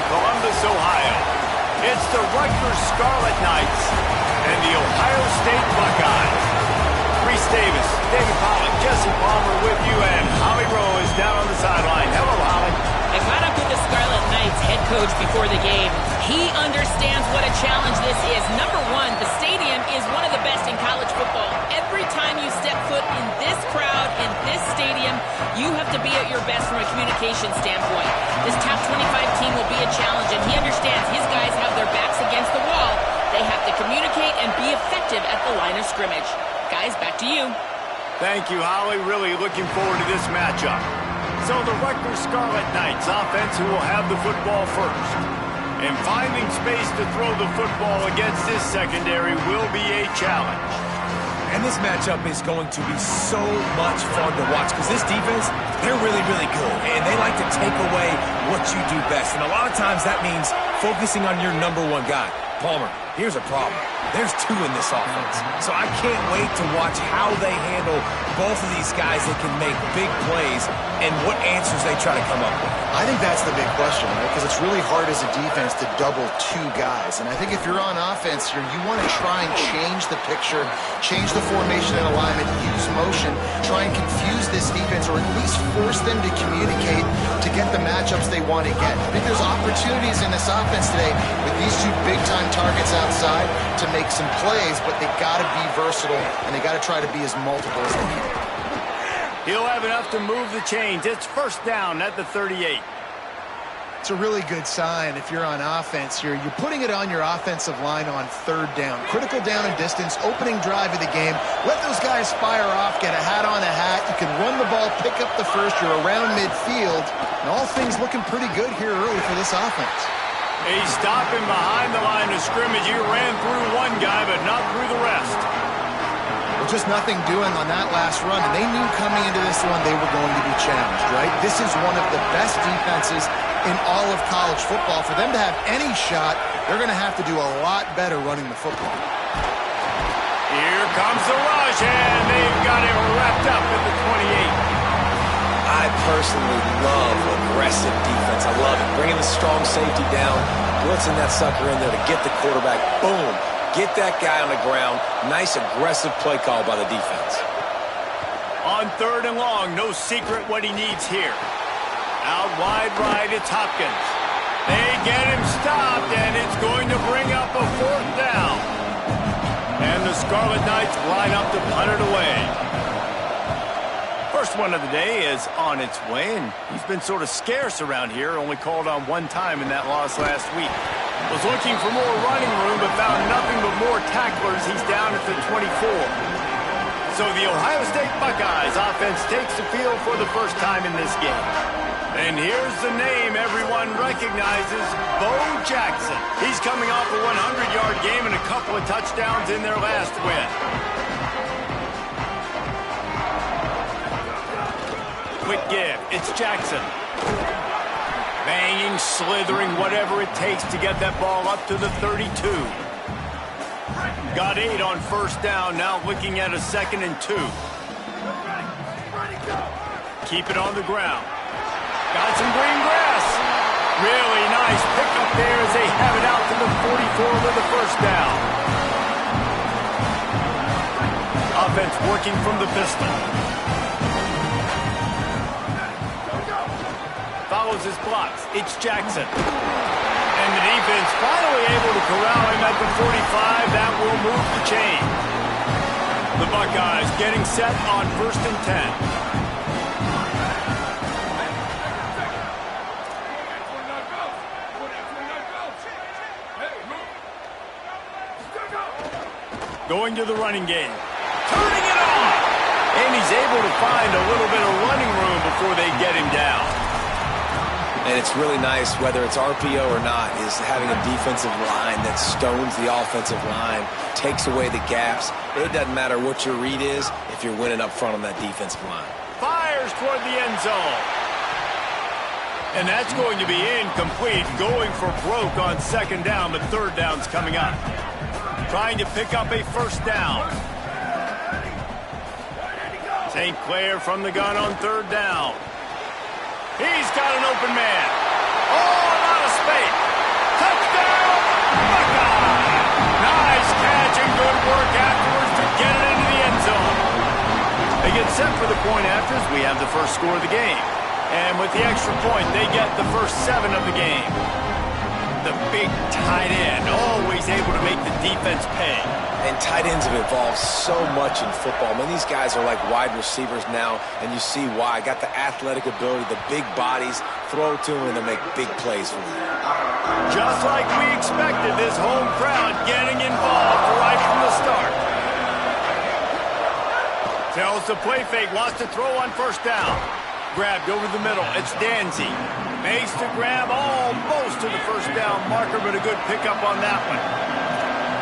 Columbus, Ohio. It's the Rutgers Scarlet Knights and the Ohio State Buckeyes. Reese Davis, David Pollack, Jesse Palmer with you, and Holly Rowe is down on the sideline. Hello, Holly. I caught up with the Scarlet Knights head coach before the game. He understands what a challenge this is. Number one, the stadium is one of the best in college football. Every time you step foot in this crowd, in this stadium, you have to be at your best from a communication standpoint. This top 25 team will be a challenge, and he understands his guys have their backs against the wall. They have to communicate and be effective at the line of scrimmage. Guys, back to you. Thank you, Holly. Really looking forward to this matchup. So the Rutgers Scarlet Knights offense who will have the football first. And finding space to throw the football against this secondary will be a challenge. And this matchup is going to be so much fun to watch because this defense, they're really, really good. And they like to take away what you do best. And a lot of times that means focusing on your number one guy. Palmer, here's a problem. There's two in this offense. So I can't wait to watch how they handle both of these guys that can make big plays and what answers they try to come up with. I think that's the big question, right? Because it's really hard as a defense to double two guys. And I think if you're on offense here, you want to try and change the picture, change the formation and alignment, use motion, try and confuse this defense or at least force them to communicate to get the matchups they want to get. I think there's opportunities in this offense today with these two big-time targets outside to make some plays, but they got to be versatile and they got to try to be as multiple as they can. He'll have enough to move the chains. It's first down at the 38. It's a really good sign if you're on offense here. You're putting it on your offensive line on third down. Critical down and distance, opening drive of the game. Let those guys fire off, get a hat on a hat. You can run the ball, pick up the first. You're around midfield. And all things looking pretty good here early for this offense. He's stopping behind the line of scrimmage. He ran through one guy, but not through the rest. Well, just nothing doing on that last run, and they knew coming into this one they were going to be challenged, right? This is one of the best defenses in all of college football. For them to have any shot, they're going to have to do a lot better running the football. Here comes the rush, and they've got it wrapped up at the 28. I personally love aggressive defense. I love it. Bringing the strong safety down, blitzing that sucker in there to get the quarterback. Boom. Get that guy on the ground. Nice aggressive play call by the defense. On third and long, no secret what he needs here. Out wide right, it's Hopkins. They get him stopped, and it's going to bring up a fourth down. And the Scarlet Knights line up to punt it away. First one of the day is on its way, and he's been sort of scarce around here, only called on one time in that loss last week. Was looking for more running room, but found nothing but more tacklers. He's down at the 24. So the Ohio State Buckeyes offense takes the field for the first time in this game. And here's the name everyone recognizes, Bo Jackson. He's coming off a 100-yard game and a couple of touchdowns in their last win. Quick give, it's Jackson. Banging, slithering, whatever it takes to get that ball up to the 32. Got 8 on first down, now looking at a 2nd and 2. Keep it on the ground. Got some green grass. Really nice pickup there as they have it out to the 44 with the first down. Offense working from the pistol. Follows his blocks. It's Jackson. And the defense finally able to corral him at the 45. That will move the chain. The Buckeyes getting set on 1st and 10. Going to the running game. Turning it on! And he's able to find a little bit of running room before they get him down. And it's really nice, whether it's RPO or not, is having a defensive line that stones the offensive line, takes away the gaps. It doesn't matter what your read is if you're winning up front on that defensive line. Fires toward the end zone. And that's going to be incomplete. Going for broke on 2nd down, but 3rd down's coming up. Trying to pick up a 1st down. St. Clair from the gun on 3rd down. He's got an open man. Oh, a lot of space. set for the point afters. We have the first score of the game. And with the extra point, they get the first 7 of the game. The big tight end, always able to make the defense pay. And tight ends have evolved so much in football. Man, these guys are like wide receivers now, and you see why. Got the athletic ability, the big bodies, throw to them, and they'll make big plays for them. Just like we expected, this home crowd getting involved right from the start. Tells the play fake, wants to throw on first down. Grabbed over the middle, it's Danzy. Makes the grab almost to the first down marker, but a good pickup on that one.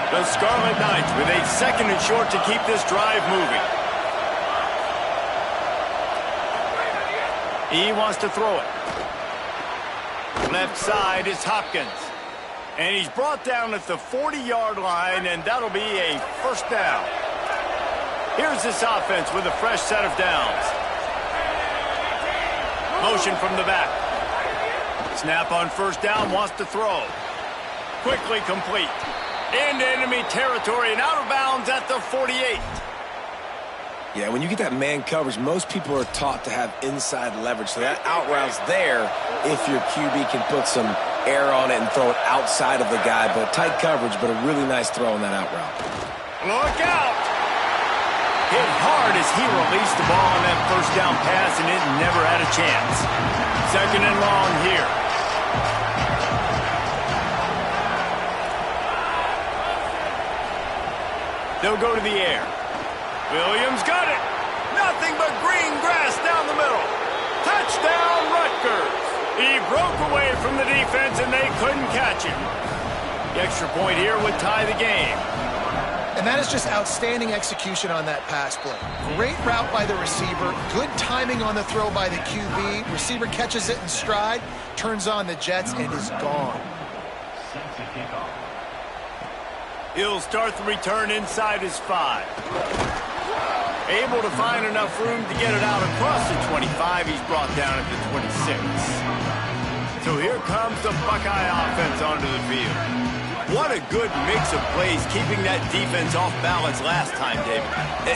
The Scarlet Knights with a 2nd and short to keep this drive moving. He wants to throw it. Left side is Hopkins. And he's brought down at the 40-yard line, and that'll be a first down. Here's this offense with a fresh set of downs. Motion from the back. Snap on first down, wants to throw. Quickly complete. Into enemy territory and out of bounds at the 48. Yeah, when you get that man coverage, most people are taught to have inside leverage. So that out route's there if your QB can put some air on it and throw it outside of the guy. But tight coverage, but a really nice throw on that out route. Look out! Hit hard as he released the ball on that first down pass, and it never had a chance. 2nd and long here. They'll go to the air. Williams got it. Nothing but green grass down the middle. Touchdown, Rutgers. He broke away from the defense, and they couldn't catch him. The extra point here would tie the game. And that is just outstanding execution on that pass play. Great route by the receiver. Good timing on the throw by the QB. Receiver catches it in stride, turns on the jets, and is gone. He'll start the return inside his 5. Able to find enough room to get it out across the 25. He's brought down at the 26. So here comes the Buckeye offense onto the field. What a good mix of plays, keeping that defense off balance last time, David.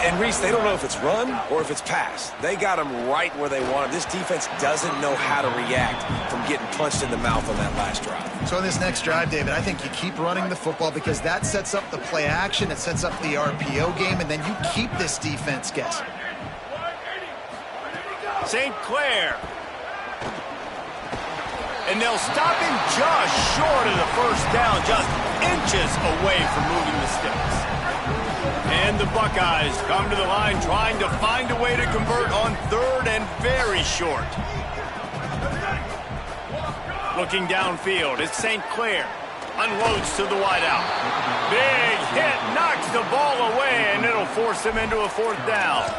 And Reese, they don't know if it's run or if it's pass. They got them right where they want them. This defense doesn't know how to react from getting punched in the mouth on that last drive. So in this next drive, David, I think you keep running the football because that sets up the play action, it sets up the RPO game, and then you keep this defense guessing. St. Clair. And they'll stop him just short of the first down, just inches away from moving the sticks. And the Buckeyes come to the line trying to find a way to convert on 3rd and very short. Looking downfield, it's St. Clair. Unloads to the wideout. Big hit, knocks the ball away, and it'll force him into a 4th down.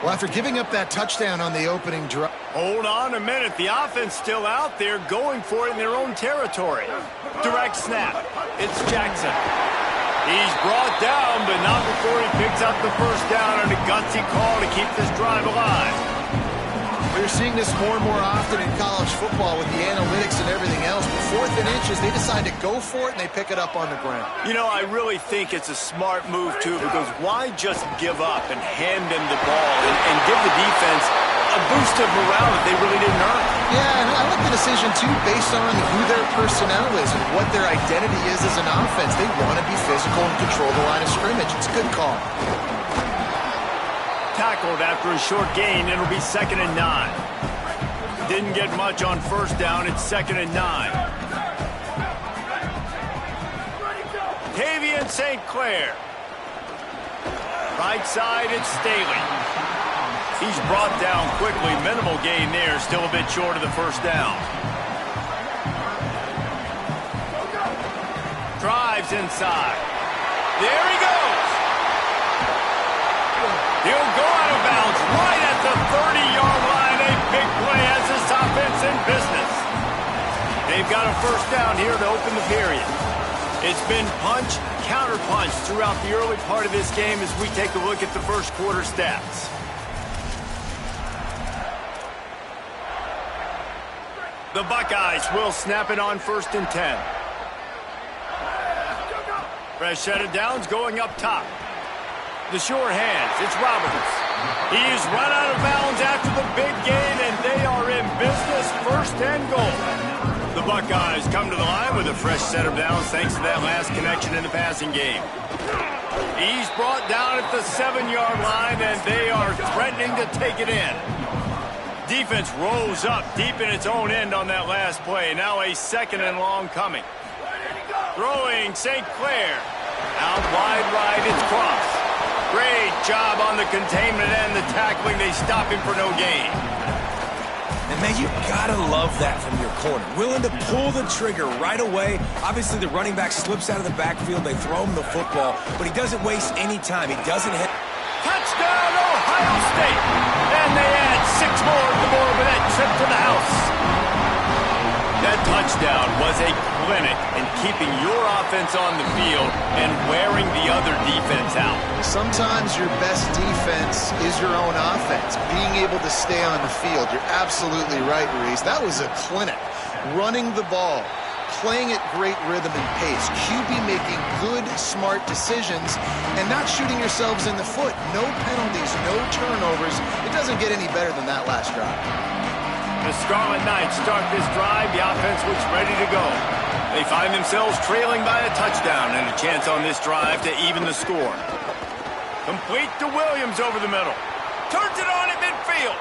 Well, after giving up that touchdown on the opening drive. Hold on a minute. The offense still out there going for it in their own territory. Direct snap. It's Jackson. He's brought down, but not before he picks up the first down on a gutsy call to keep this drive alive. We're seeing this more and more often in college football with the analytics and everything else. But 4th and inches, they decide to go for it, and they pick it up on the ground. You know, I really think it's a smart move, too, because why just give up and hand them the ball and give the defense a boost of morale that they really didn't earn? Yeah, and I like the decision, too, based on who their personnel is and what their identity is as an offense. They want to be physical and control the line of scrimmage. It's a good call. Tackled after a short gain. It'll be 2nd and 9. Didn't get much on first down. It's 2nd and 9. Tavian St. Clair. Right side, it's Staley. He's brought down quickly. Minimal gain there. Still a bit short of the first down. Drives inside. There he goes. He'll go out of bounds right at the 30-yard line. A big play as this offense in business. They've got a first down here to open the period. It's been punch, counter-punch throughout the early part of this game as we take a look at the first quarter stats. The Buckeyes will snap it on 1st and 10. Fresh set of downs going up top. The sure hands, it's Roberts. He's run out of bounds after the big gain, and they are in business, 1st and goal. The Buckeyes come to the line with a fresh set of downs thanks to that last connection in the passing game. He's brought down at the 7-yard line, and they are threatening to take it in. Defense rose up deep in its own end on that last play. Now a 2nd and long coming. Throwing St. Clair. Out wide right, it's Cross. Great job on the containment and the tackling. They stop him for no gain. And, man, you gotta love that from your corner. Willing to pull the trigger right away. Obviously, the running back slips out of the backfield. They throw him the football, but he doesn't waste any time. He doesn't hit. Touchdown, Ohio State! And they add 6 more to the board with that trip to the house. That touchdown was a clinic in keeping your offense on the field and wearing the other defense out. Sometimes your best defense is your own offense. Being able to stay on the field. You're absolutely right, Reese. That was a clinic. Running the ball, playing at great rhythm and pace. QB making good, smart decisions and not shooting yourselves in the foot. No penalties, no turnovers. It doesn't get any better than that last drive. The Scarlet Knights start this drive. The offense looks ready to go. They find themselves trailing by a touchdown and a chance on this drive to even the score. Complete to Williams over the middle. Turns it on at midfield.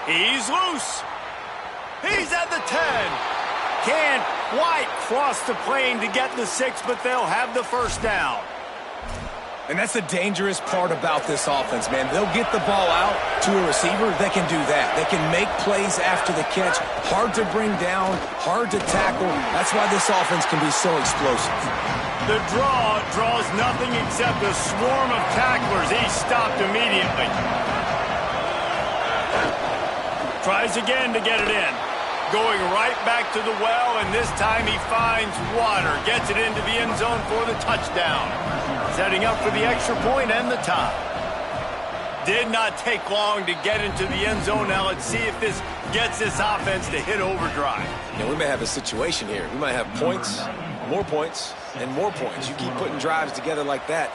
He's loose. He's at the 10. Can't quite cross the plane to get the 6, but they'll have the 1st down. And that's the dangerous part about this offense, man. They'll get the ball out to a receiver. They can do that. They can make plays after the catch. Hard to bring down, hard to tackle. That's why this offense can be so explosive. The draw draws nothing except a swarm of tacklers. He's stopped immediately. Tries again to get it in. Going right back to the well, and this time he finds water. Gets it into the end zone for the touchdown. Setting up for the extra point and the tie. Did not take long to get into the end zone. Now let's see if this gets this offense to hit overdrive. Yeah, we may have a situation here. We might have points, and more points. You keep putting drives together like that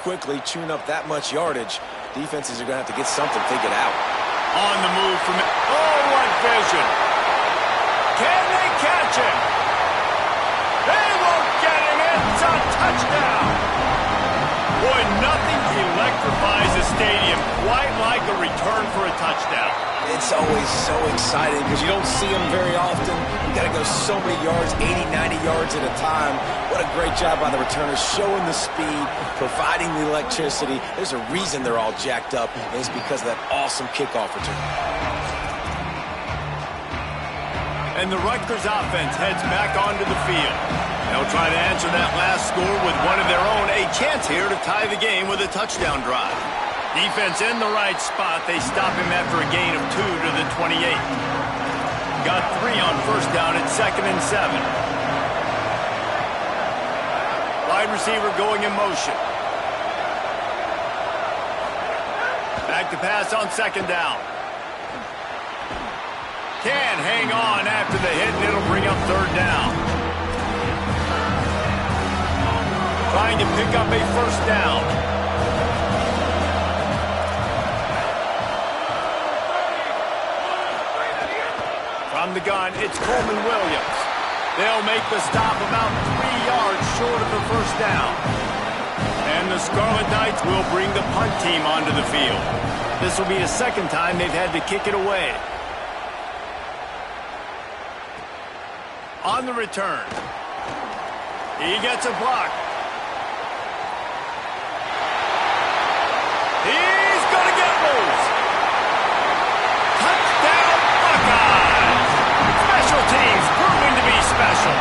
quickly, chewing up that much yardage, defenses are going to have to get something figured out. On the move from... Oh, what vision! Can they catch him? They won't get him. It's a touchdown. Boy, nothing electrifies a stadium quite like a return for a touchdown. It's always so exciting because you don't see them very often. You got to go so many yards, 80, 90 yards at a time. What a great job by the returners, showing the speed, providing the electricity. There's a reason they're all jacked up, and it's because of that awesome kickoff return. And the Rutgers offense heads back onto the field. They'll try to answer that last score with one of their own. A chance here to tie the game with a touchdown drive. Defense in the right spot. They stop him after a gain of 2 to the 28. Got 3 on 1st down at 2nd and 7. Wide receiver going in motion. Back to pass on 2nd down. Can hang on after the hit, and it'll bring up 3rd down. Trying to pick up a 1st down. From the gun, it's Coleman Williams. They'll make the stop about 3 yards short of the 1st down. And the Scarlet Knights will bring the punt team onto the field. This will be the 2nd time they've had to kick it away. On the return. He gets a block. He's going to get loose. Touchdown, Buckeyes. Special teams proving to be special.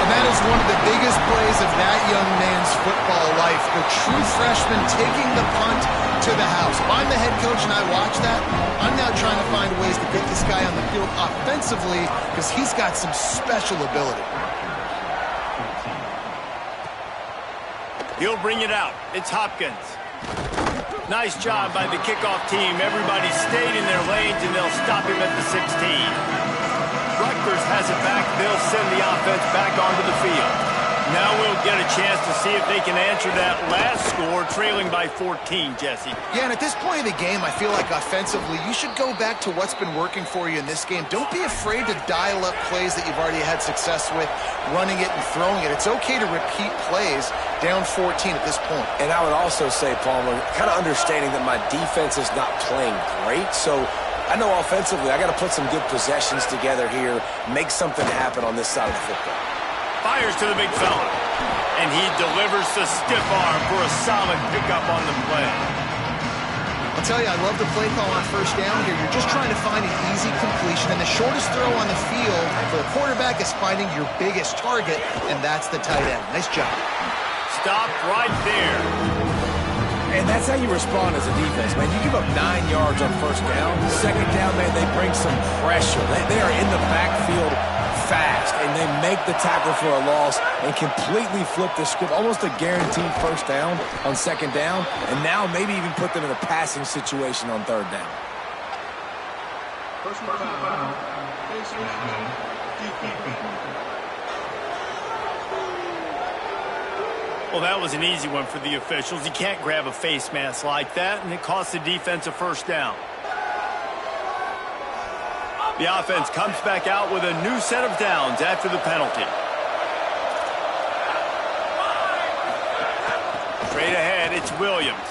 And that is one of the biggest plays of that young man's football life. The true freshman taking the punt to the house. If I'm the head coach and I watch that, I'm now trying to find ways to get this guy on the field offensively because he's got some special ability. He'll bring it out. It's Hopkins. Nice job by the kickoff team. Everybody stayed in their lanes, and they'll stop him at the 16. Rutgers has it back. They'll send the offense back onto the field. Now we'll get a chance to see if they can answer that last score, trailing by 14, Jesse. Yeah, and at this point of the game, I feel like offensively, you should go back to what's been working for you in this game. Don't be afraid to dial up plays that you've already had success with, running it and throwing it. It's okay to repeat plays down 14 at this point. And I would also say, Palmer, kind of understanding that my defense is not playing great, so I know offensively I got to put some good possessions together here, make something happen on this side of the football. Fires to the big fella. And he delivers the stiff arm for a solid pickup on the play. I'll tell you, I love the play call on first down here. You're just trying to find an easy completion, and the shortest throw on the field for the quarterback is finding your biggest target, and that's the tight end. Nice job. Stop right there. And that's how you respond as a defense, man. You give up 9 yards on first down. Second down, man, they bring some pressure. They are in the backfield fast, and they make the tackle for a loss and completely flip the script. Almost a guaranteed first down on second down, and now maybe even put them in a passing situation on third down. Well, that was an easy one for the officials. You can't grab a face mask like that, and it costs the defense a first down. The offense comes back out with a new set of downs after the penalty. Straight ahead, it's Williams.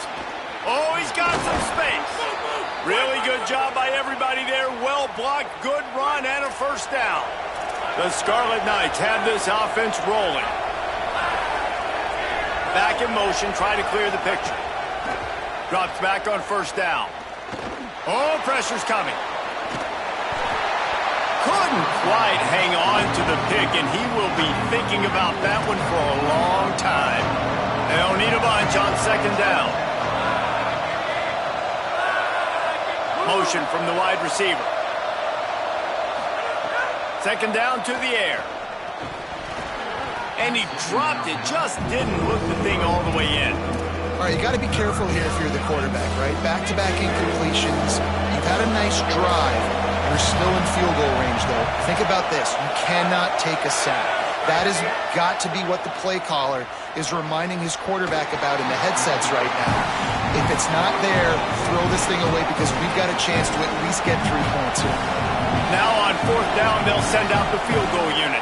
Oh, he's got some space. Really good job by everybody there. Well blocked, good run, and a first down. The Scarlet Knights have this offense rolling. Back in motion, trying to clear the picture. Drops back on first down. Oh, pressure's coming. Couldn't quite hang on to the pick, and he will be thinking about that one for a long time. They'll need a bunch on second down. Motion from the wide receiver. Second down to the air. And he dropped it, just didn't look the thing all the way in. All right, you got to be careful here if you're the quarterback, right? Back-to-back incompletions. You've had a nice drive. You're still in field goal range, though. Think about this. You cannot take a sack. That has got to be what the play caller is reminding his quarterback about in the headsets right now. If it's not there, throw this thing away because we've got a chance to at least get 3 points here. Now on fourth down, they'll send out the field goal unit.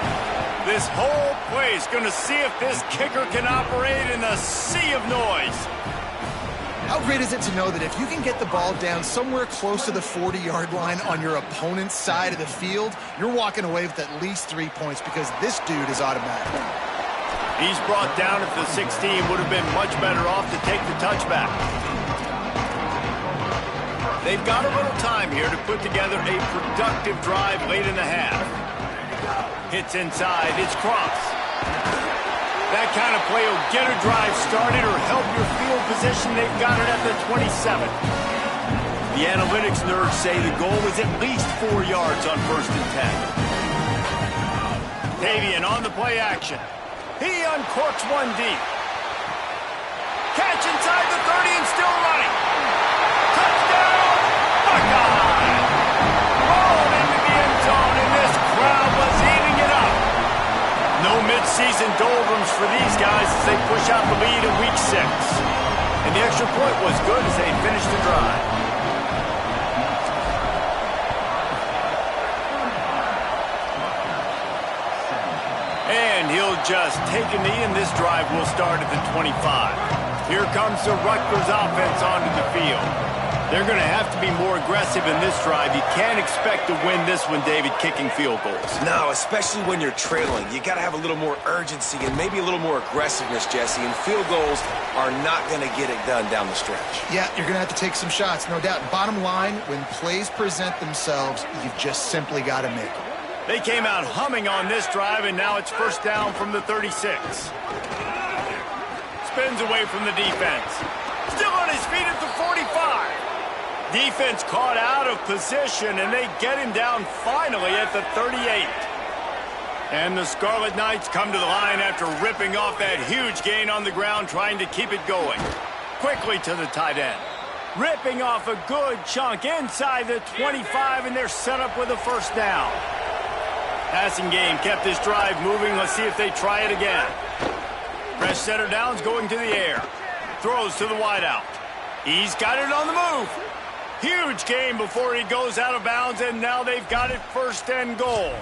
This whole play is going to see if this kicker can operate in a sea of noise. How great is it to know that if you can get the ball down somewhere close to the 40-yard line on your opponent's side of the field, you're walking away with at least 3 points because this dude is automatic. He's brought down at the 16, would have been much better off to take the touchback. They've got a little time here to put together a productive drive late in the half. Hits inside, it's Cross. That kind of play will get a drive started or help your field position. They've got it at the 27. The analytics nerds say the goal is at least 4 yards on first and 10. Tavian on the play action. He uncorks one deep. Catch inside the 30 and still running. Touchdown, Buckeye! Rolled into the end zone, and this crowd was eating it up. No midseason doldrums for these guys as they push out the lead in week 6. And the extra point was good as they finished the drive. And he'll just take a knee, and this drive will start at the 25. Here comes the Rutgers offense onto the field. They're going to have to be more aggressive in this drive. You can't expect to win this one, David, kicking field goals. No, especially when you're trailing. You got to have a little more urgency and maybe a little more aggressiveness, Jesse. And field goals are not going to get it done down the stretch. Yeah, you're going to have to take some shots, no doubt. Bottom line, when plays present themselves, you've just simply got to make them. They came out humming on this drive, and now it's first down from the 36. Spins away from the defense. Still on his feet at the 45. Defense caught out of position, and they get him down finally at the 38. And the Scarlet Knights come to the line after ripping off that huge gain on the ground, trying to keep it going. Quickly to the tight end. Ripping off a good chunk inside the 25, and they're set up with a first down. Passing game kept this drive moving. Let's see if they try it again. Fresh center downs going to the air. Throws to the wideout. He's got it on the move. Huge gain before he goes out of bounds, and now they've got it 1st and goal.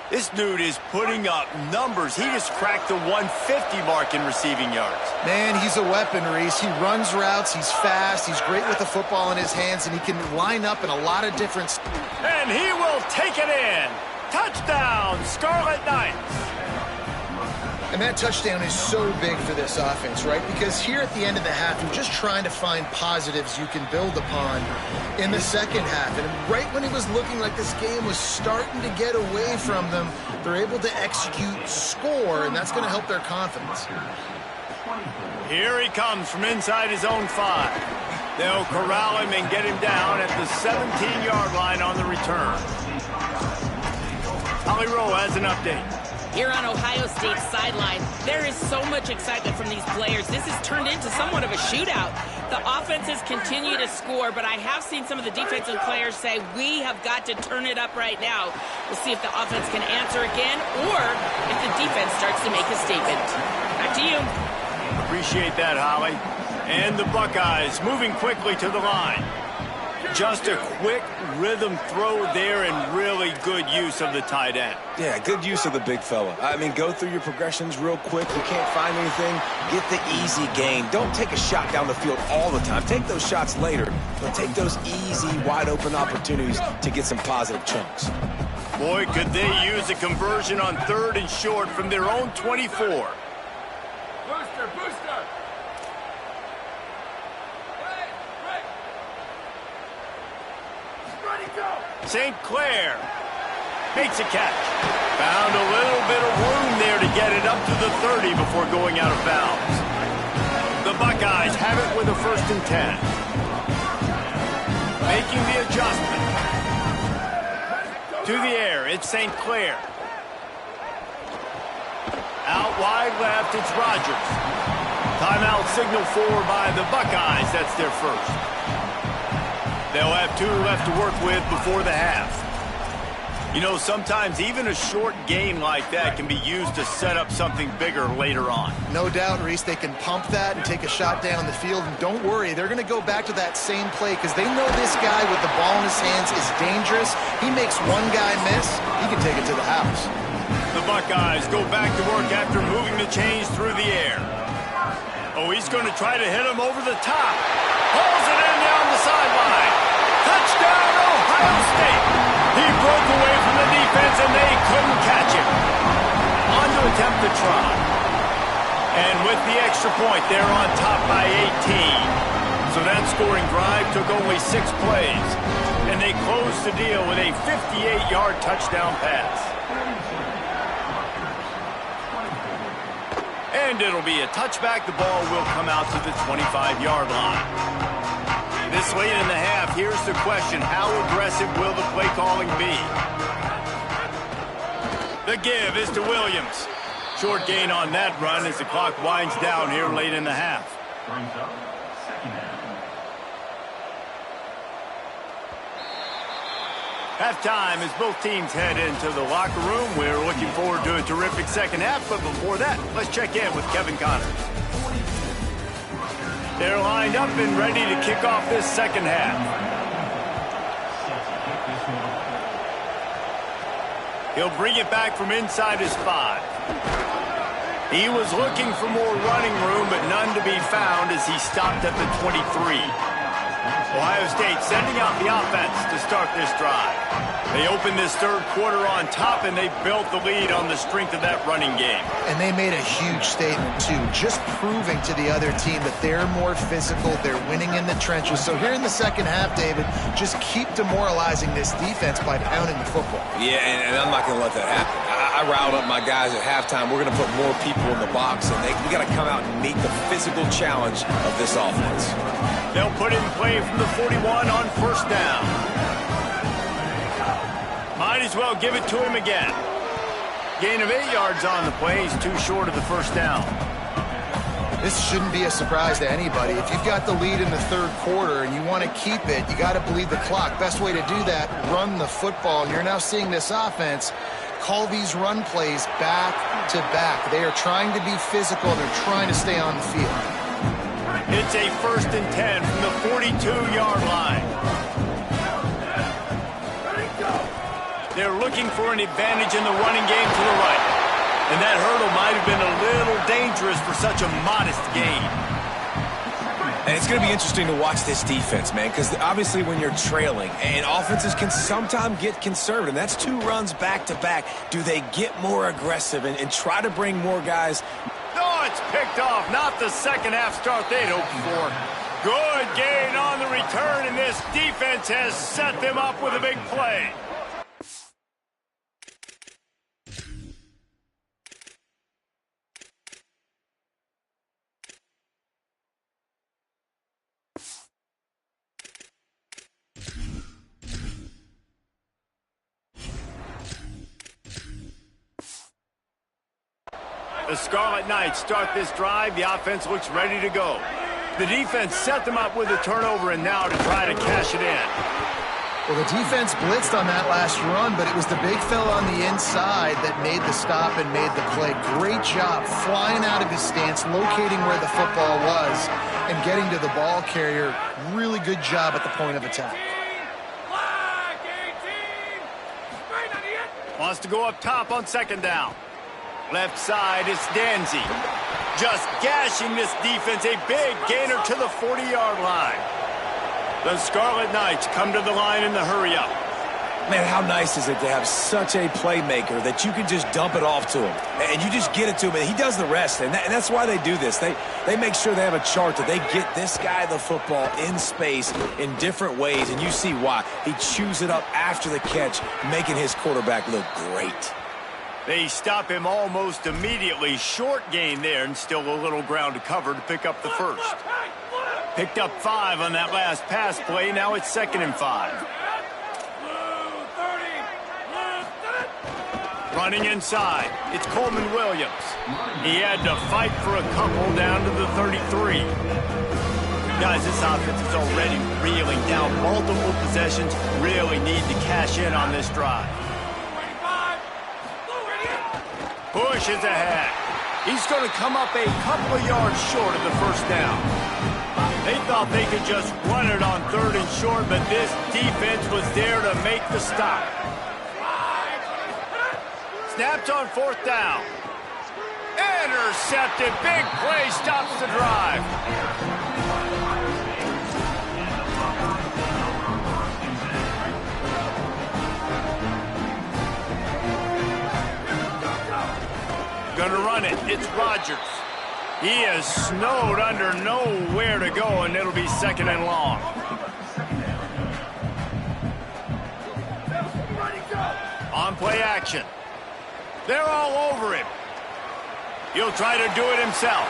This dude is putting up numbers. He just cracked the 150 mark in receiving yards. Man, he's a weapon, Reese. He runs routes, he's fast, he's great with the football in his hands, and he can line up in a lot of different... And he will take it in. Touchdown, Scarlet Knights. And that touchdown is so big for this offense, right? Because here at the end of the half, you're just trying to find positives you can build upon in the second half. And right when it was looking like this game was starting to get away from them, they're able to execute, score, and that's going to help their confidence. Here he comes from inside his own 5. They'll corral him and get him down at the 17-yard line on the return. Holly Rowe has an update. Here on Ohio State's sideline, there is so much excitement from these players. This has turned into somewhat of a shootout. The offenses continue to score, but I have seen some of the defensive players say, we have got to turn it up right now. We'll see if the offense can answer again or if the defense starts to make a statement. Back to you. Appreciate that, Holly. And the Buckeyes moving quickly to the line. Just a quick rhythm throw there and really good use of the tight end. Yeah, good use of the big fella. I mean, go through your progressions real quick. You can't find anything, get the easy gain. Don't take a shot down the field all the time. Take those shots later, but take those easy, wide-open opportunities to get some positive chunks. Boy, could they use a conversion on 3rd and short from their own 24. Booster! St. Clair makes a catch. Found a little bit of room there to get it up to the 30 before going out of bounds. The Buckeyes have it with a 1st and 10. Making the adjustment. To the air, it's St. Clair. Out wide left, it's Rogers. Timeout signal for by the Buckeyes. That's their 1st. They'll have 2 left to work with before the half. You know, sometimes even a short gain like that can be used to set up something bigger later on. No doubt, Reese, they can pump that and take a shot down the field. And don't worry, they're going to go back to that same play because they know this guy with the ball in his hands is dangerous. He makes one guy miss, he can take it to the house. The Buckeyes go back to work after moving the chains through the air. Oh, he's going to try to hit him over the top. Pulls it in down the sideline. Touchdown, Ohio State. He broke away from the defense, and they couldn't catch him. On to attempt the try. And with the extra point, they're on top by 18. So that scoring drive took only 6 plays. And they closed the deal with a 58-yard touchdown pass. And it'll be a touchback. The ball will come out to the 25-yard line. This late in the half, here's the question. How aggressive will the play calling be? The give is to Williams. Short gain on that run as the clock winds down here late in the half. Halftime as both teams head into the locker room. We're looking forward to a terrific second half, but before that, let's check in with Kevin Connors. They're lined up and ready to kick off this second half. He'll bring it back from inside his 5. He was looking for more running room, but none to be found as he stopped at the 23. Ohio State sending out the offense to start this drive. They opened this 3rd quarter on top, and they built the lead on the strength of that running game. And they made a huge statement, too, just proving to the other team that they're more physical, they're winning in the trenches. So here in the second half, David, just keep demoralizing this defense by pounding the football. Yeah, and I'm not going to let that happen. I riled up my guys at halftime. We're going to put more people in the box, and we got to come out and meet the physical challenge of this offense. They'll put in play from the 41 on 1st down. Might as well give it to him again. Gain of 8 yards on the play. He's too short of the 1st down. This shouldn't be a surprise to anybody. If you've got the lead in the 3rd quarter and you want to keep it, you got to bleed the clock. Best way to do that, run the football. And you're now seeing this offense call these run plays back to back. They are trying to be physical. They're trying to stay on the field. It's a 1st and 10 from the 42-yard line. They're looking for an advantage in the running game to the right. And that hurdle might have been a little dangerous for such a modest gain. And it's going to be interesting to watch this defense, man, because obviously when you're trailing, and offenses can sometimes get conservative, and that's 2 runs back-to-back. Do they get more aggressive and try to bring more guys? Oh, it's picked off. Not the second-half start they'd hoped for. Good gain on the return, and this defense has set them up with a big play. The Scarlet Knights start this drive. The offense looks ready to go. The defense set them up with a turnover, and now to try to cash it in. Well, the defense blitzed on that last run, but it was the big fella on the inside that made the stop and made the play. Great job flying out of his stance, locating where the football was, and getting to the ball carrier. Really good job at the point of attack. Wants to go up top on 2nd down. Left side, it's Danzy. Just gashing this defense, a big gainer to the 40-yard line. The Scarlet Knights come to the line in the hurry-up. Man, how nice is it to have such a playmaker that you can just dump it off to him, and you just get it to him, and he does the rest, and that's why they do this. They make sure they have a chart that they get this guy the football in space in different ways, and you see why. He chews it up after the catch, making his quarterback look great. They stop him almost immediately. Short gain there, and still a little ground to cover to pick up the first. Picked up 5 on that last pass play. Now it's 2nd and 5. Running inside, it's Coleman Williams. He had to fight for a couple down to the 33. Guys, this offense is already reeling down multiple possessions. Really need to cash in on this drive. Push is ahead. He's going to come up a couple of yards short of the first down. They thought they could just run it on 3rd and short, but this defense was there to make the stop. Snapped on 4th down. Intercepted. Big play stops the drive. Gonna run it. It's Rodgers. He is snowed under, nowhere to go, and it'll be 2nd and long. On play action. They're all over him. He'll try to do it himself.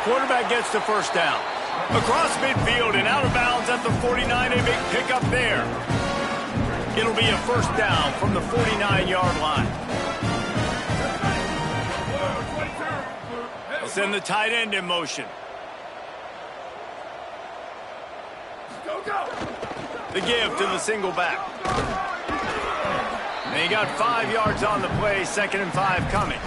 Quarterback gets the 1st down. Across midfield and out of bounds at the 49, a big pickup there. It'll be a 1st down from the 49-yard line. They'll send the tight end in motion. The give to the single back. And he got 5 yards on the play, 2nd and 5 coming.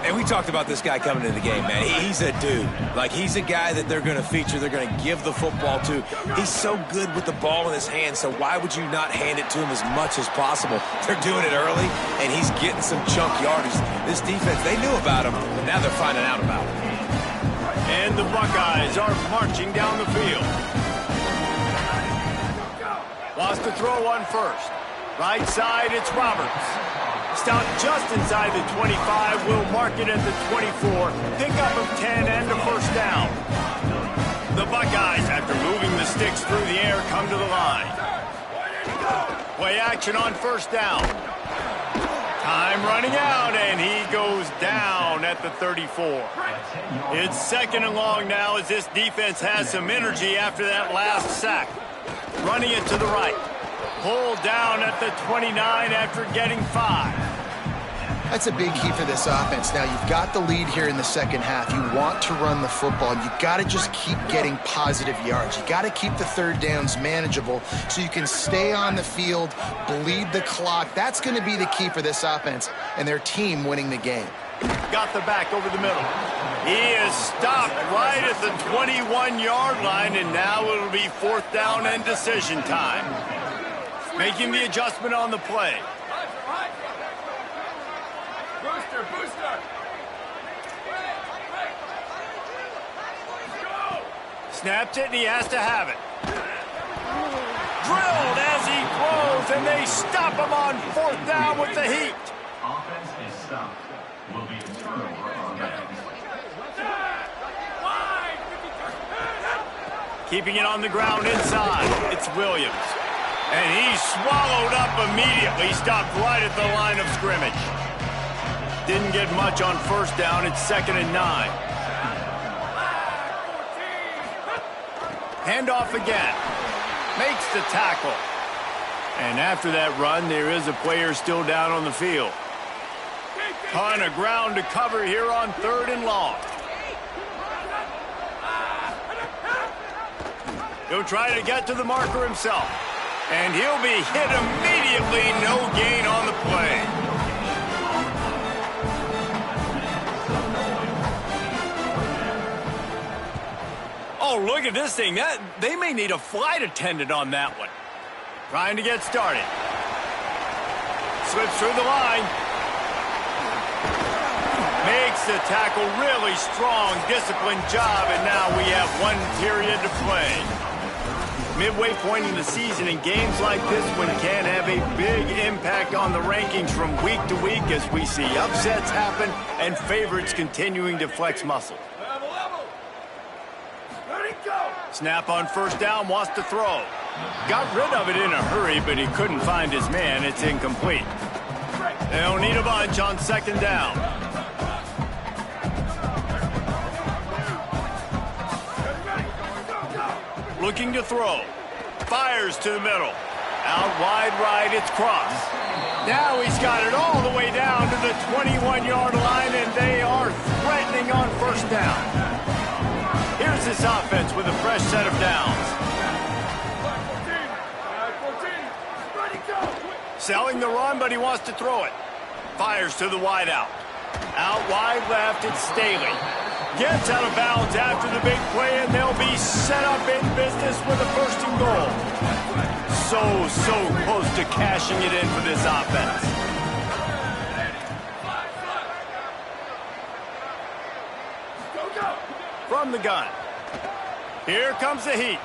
And we talked about this guy coming into the game, man. He's a dude. Like, he's a guy that they're going to feature, they're going to give the football to. He's so good with the ball in his hand, so why would you not hand it to him as much as possible? They're doing it early, and he's getting some chunk yardage. This defense, they knew about him, but now they're finding out about him. And the Buckeyes are marching down the field. Wants to throw one first. Right side, it's Roberts. Stopped just inside the 25. Will mark it at the 24. Pickup of 10 and a 1st down. The Buckeyes, after moving the sticks through the air, come to the line. Play action on 1st down. Time running out, and he goes down at the 34. It's 2nd and long now as this defense has some energy after that last sack. Running it to the right. Pulled down at the 29 after getting 5. That's a big key for this offense. Now, you've got the lead here in the second half. You want to run the football. You got to just keep getting positive yards. You got to keep the third downs manageable so you can stay on the field, bleed the clock. That's going to be the key for this offense and their team winning the game. Got the back over the middle. He is stopped right at the 21-yard line, and now it'll be 4th down and decision time. Making the adjustment on the play. Booster. Snapped it, and he has to have it. Drilled as he throws, and they stop him on 4th down with the heat. Offense is stopped. Will be a turnover on that. Keeping it on the ground inside. It's Williams. And he's swallowed up immediately. Stopped right at the line of scrimmage. Didn't get much on 1st down. It's 2nd and 9. Handoff again. Makes the tackle. And after that run, there is a player still down on the field. Ton of ground to cover here on 3rd and long. He'll try to get to the marker himself. And he'll be hit immediately. No gain on the play. Oh, look at this thing. They may need a flight attendant on that one. Trying to get started. Slips through the line. Makes the tackle really strong, disciplined job, and now we have 1 period to play. Midway point in the season, and games like this one can have a big impact on the rankings from week to week as we see upsets happen and favorites continuing to flex muscle. Snap on 1st down, wants to throw. Got rid of it in a hurry, but he couldn't find his man. It's incomplete. They'll need a bunch on 2nd down. Looking to throw. Fires to the middle. Out wide right, it's Cross. Now he's got it all the way down to the 21-yard line, and they are threatening on 1st down. Here's this offense with a fresh set of downs. Selling the run, but he wants to throw it. Fires to the wide out. Out wide left, it's Staley. Gets out of bounds after the big play, and they'll be set up in business with a 1st and goal. So close to cashing it in for this offense. From the gun. Here comes the heat.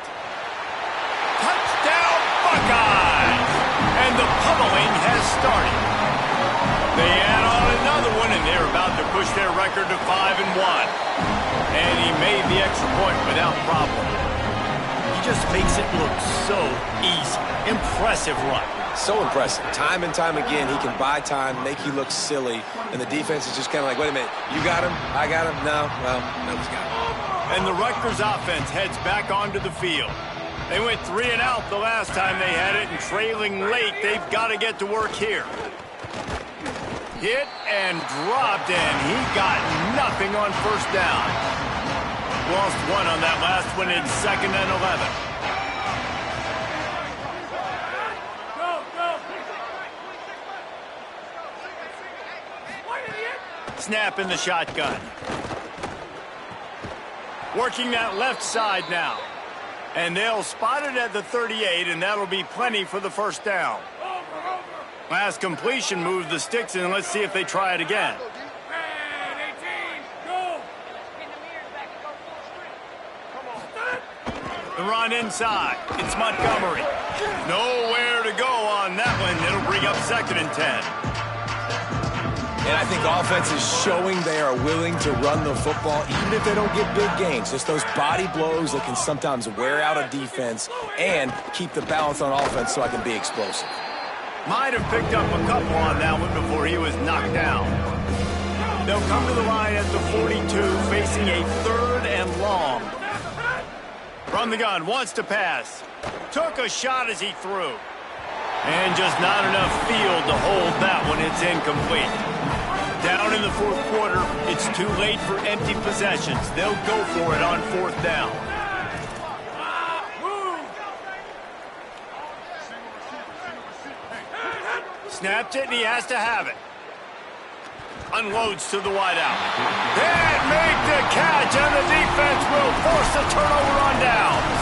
Touchdown, Buckeyes! And the pummeling has started. They add on another one, and they're about to push their record to 5-1. And he made the extra point without problem. He just makes it look so easy. Impressive run. So impressive. Time and time again, he can buy time, make you look silly, and the defense is just kind of like, wait a minute, you got him? I got him? No? Well, nobody's got him. And the Rutgers offense heads back onto the field. They went 3 and out the last time they had it, and trailing late, they've got to get to work here. Hit and dropped, and he got nothing on 1st down. Lost 1 on that last one. It's 2nd and 11. Snap in the shotgun. Working that left side now. And they'll spot it at the 38, and that'll be plenty for the 1st down. Last completion moved the sticks, and let's see if they try it again. The run inside. It's Montgomery. Nowhere to go on that one. It'll bring up 2nd and 10. And I think offense is showing they are willing to run the football, even if they don't get big gains. Just those body blows that can sometimes wear out a defense and keep the balance on offense so I can be explosive. Might have picked up a couple on that one before he was knocked down. They'll come to the line at the 42, facing a 3rd and long. From the gun, wants to pass. Took a shot as he threw. And just not enough field to hold that one. It's incomplete. Down in the fourth quarter, it's too late for empty possessions. They'll go for it on fourth down. Snapped it, and he has to have it. Unloads to the wideout. And make the catch, and the defense will force a turnover on downs.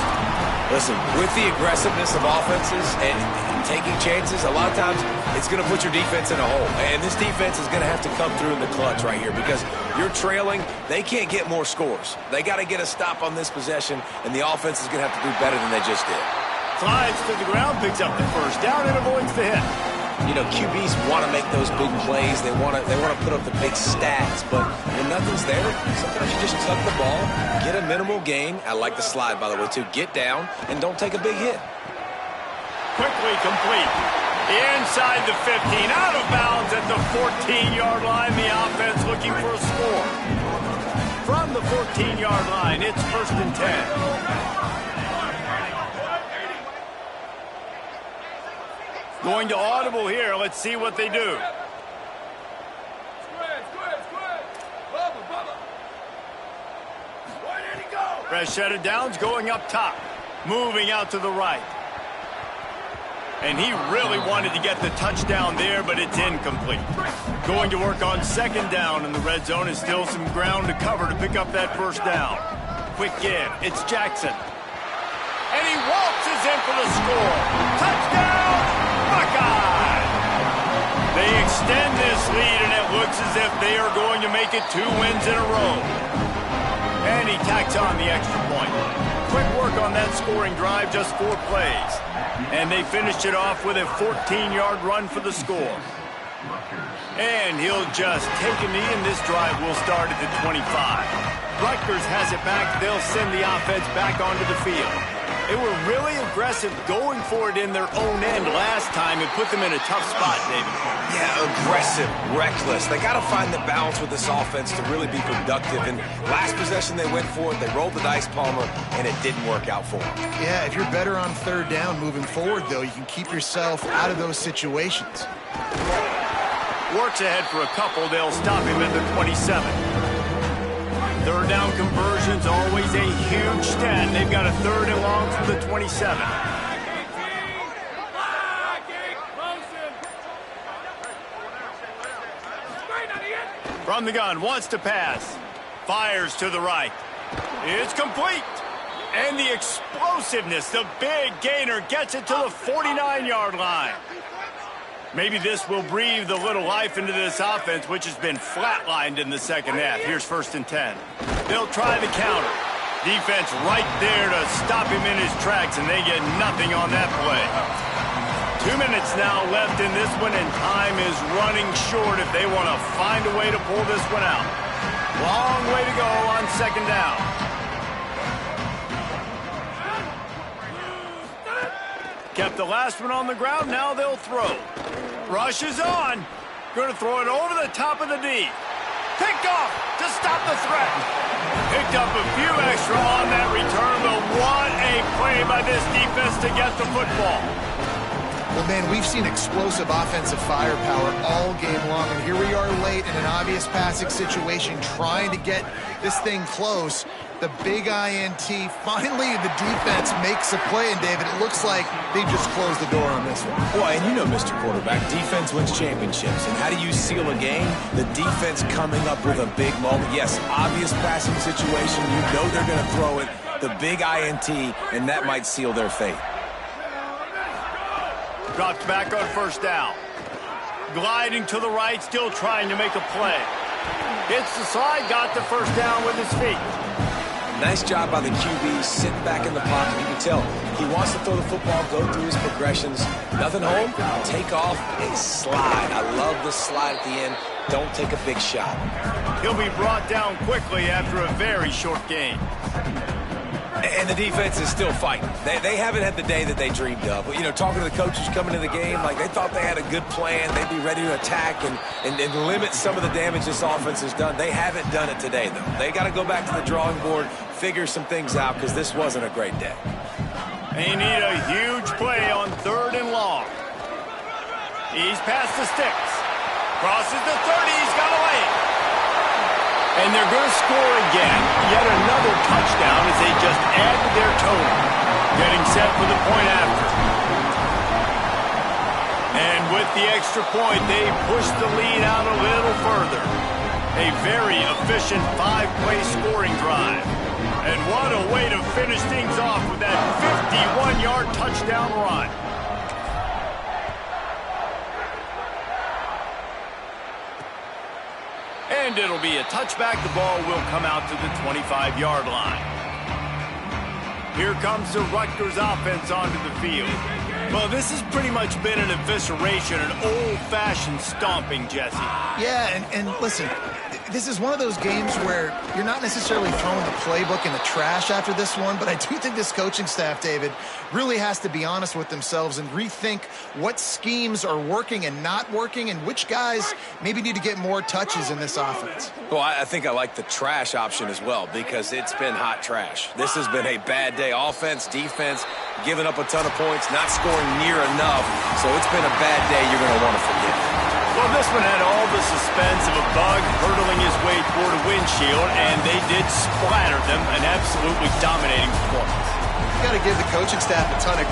Listen, with the aggressiveness of offenses and taking chances, a lot of times it's going to put your defense in a hole. And this defense is going to have to come through in the clutch right here because you're trailing. They can't get more scores. They got to get a stop on this possession, and the offense is going to have to do better than they just did. Slides to the ground, picks up the first down, and avoids the hit. You know, QBs want to make those big plays. They want to put up the big stats, but when nothing's there, sometimes you just tuck the ball, get a minimal gain. I like the slide, by the way, too. Get down and don't take a big hit. Quickly complete. Inside the 15, out of bounds at the 14-yard line. The offense looking for a score. From the 14-yard line, it's 1st and 10. Going to audible here. Let's see what they do. Fresh set of downs going up top. Moving out to the right. And he really wanted to get the touchdown there, but it's incomplete. Going to work on 2nd down in the red zone. Is still some ground to cover to pick up that 1st down. Quick give. It's Jackson. And he waltzes in for the score. Touchdown! Buckeye! They extend this lead, and it looks as if they are going to make it 2 wins in a row. And he tacks on the extra point. Quick work on that scoring drive, just 4 plays. And they finished it off with a 14-yard run for the score. And he'll just take a knee, and this drive will start at the 25. Rutgers has it back. They'll send the offense back onto the field. They were really aggressive going for it in their own end last time and put them in a tough spot, David. Yeah, aggressive, reckless. They got to find the balance with this offense to really be productive. And last possession they went for it, they rolled the dice, Palmer, and it didn't work out for them. Yeah, if you're better on 3rd down moving forward, though, you can keep yourself out of those situations. Works ahead for a couple. They'll stop him at the 27. 3rd down conversions, always a huge stat. They've got a 3rd and long from the 27. From the gun, wants to pass. Fires to the right. It's complete. And the explosiveness, the big gainer, gets it to the 49-yard line. Maybe this will breathe a little life into this offense, which has been flatlined in the 2nd half. Here's 1st and 10. They'll try the counter. Defense right there to stop him in his tracks, and they get nothing on that play. 2 minutes now left in this one, and time is running short if they want to find a way to pull this one out. Long way to go on 2nd down. Kept the last one on the ground, now they'll throw. Rush is on. Going to throw it over the top of the D. Picked off to stop the threat. Picked up a few extra on that return, but what a play by this defense to get the football. Well, man, we've seen explosive offensive firepower all game long, and here we are late in an obvious passing situation trying to get this thing close. The big INT, finally the defense makes a play, and David, it looks like they just closed the door on this one. Boy, and you know, Mr. Quarterback, defense wins championships. And how do you seal a game? The defense coming up with a big moment. Yes, obvious passing situation. You know they're going to throw it. The big INT, and that might seal their fate. Dropped back on 1st down. Gliding to the right, still trying to make a play. Hits the slide, got the 1st down with his feet. Nice job by the QB, sitting back in the pocket. You can tell he wants to throw the football, go through his progressions. Nothing home, take off, and slide. I love the slide at the end. Don't take a big shot. He'll be brought down quickly after a very short game. And the defense is still fighting. They haven't had the day that they dreamed of. You know, talking to the coaches coming into the game, like they thought they had a good plan. They'd be ready to attack and limit some of the damage this offense has done. They haven't done it today, though. They got to go back to the drawing board, figure some things out, because this wasn't a great day. They need a huge play on 3rd and long. He's past the sticks. Crosses the 30. He's got to lay it. And they're going to score again. Yet another touchdown as they just add to their total. Getting set for the point after. And with the extra point, they push the lead out a little further. A very efficient 5-play scoring drive. And what a way to finish things off with that 51-yard touchdown run. And it'll be a touchback. The ball will come out to the 25-yard line. Here comes the Rutgers offense onto the field. Well, this has pretty much been an evisceration, an old-fashioned stomping, Jesse. Yeah, and listen, this is one of those games where you're not necessarily throwing the playbook in the trash after this one, but I do think this coaching staff, David, really has to be honest with themselves and rethink what schemes are working and not working and which guys maybe need to get more touches in this offense. Well, I think I like the trash option as well because it's been hot trash. This has been a bad day. Offense, defense, giving up a ton of points, not scoring near enough. So it's been a bad day you're going to want to forget. Well, this one had all the suspense of a bug hurtling his way toward a windshield, and they did splatter them. An absolutely dominating performance. You got to give the coaching staff a ton of